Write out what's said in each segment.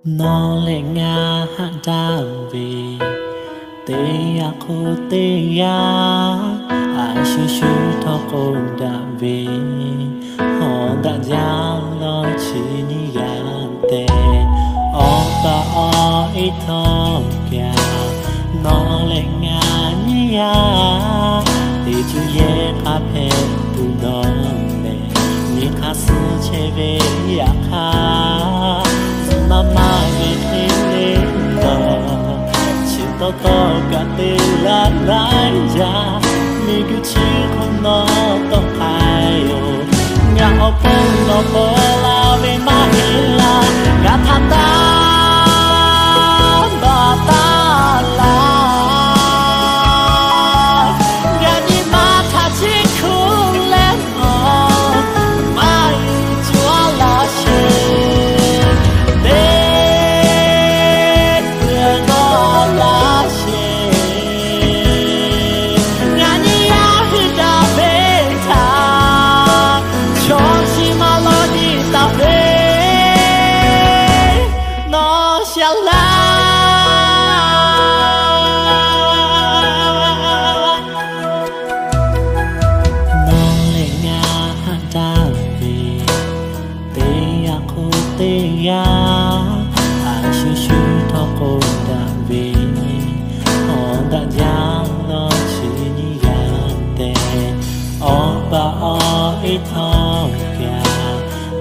nó lệ ngã đam vì tê ya khu tê ya ai shu shu thọ con đam vì họ đã giang lo chỉ ni ya tê o ta o ít thọ kia nó lệ ngã ni ya thì chú ye pa pe tu đó ni khá sư chế về ya khá mama về thế lên đó chỉ to cả tê là lại ra mi cứ chỉ không nó tông khai ngã ở phong nó bơ la về mà là ngã tham ta bà ta là ngã đi mà tha chỉ không lên mà chúa là ya ai shu shu thọ con đam vì họ đã giang lo chỉ ni ya tê o ba o ít thọ kia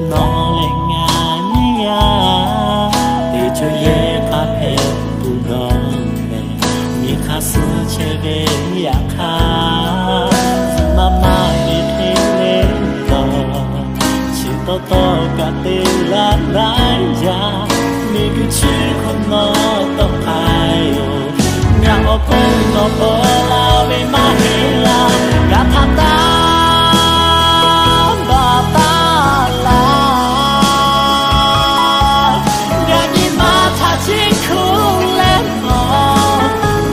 nó lệ ngã ni ya để cho ye pa pe bu đòn về mi khá sư chế về ya khá mama đi thế lên đó chỉ to cả tê là lại ra mi cứ chỉ không nó tông khai ngã ở con nó bơ la về mà là cả tham ta bà ta là ngã đi mà tha chỉ không lên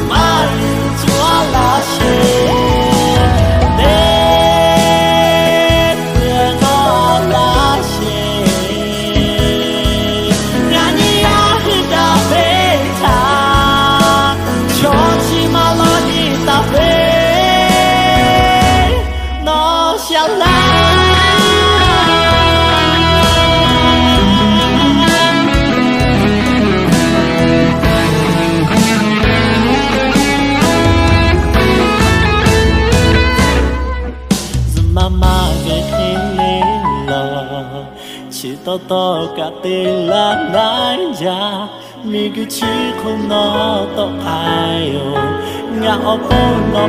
mà chúa là谁chỉ to cả tê là nái ra mi cứ chỉ không nó to ai ngã ở phố nó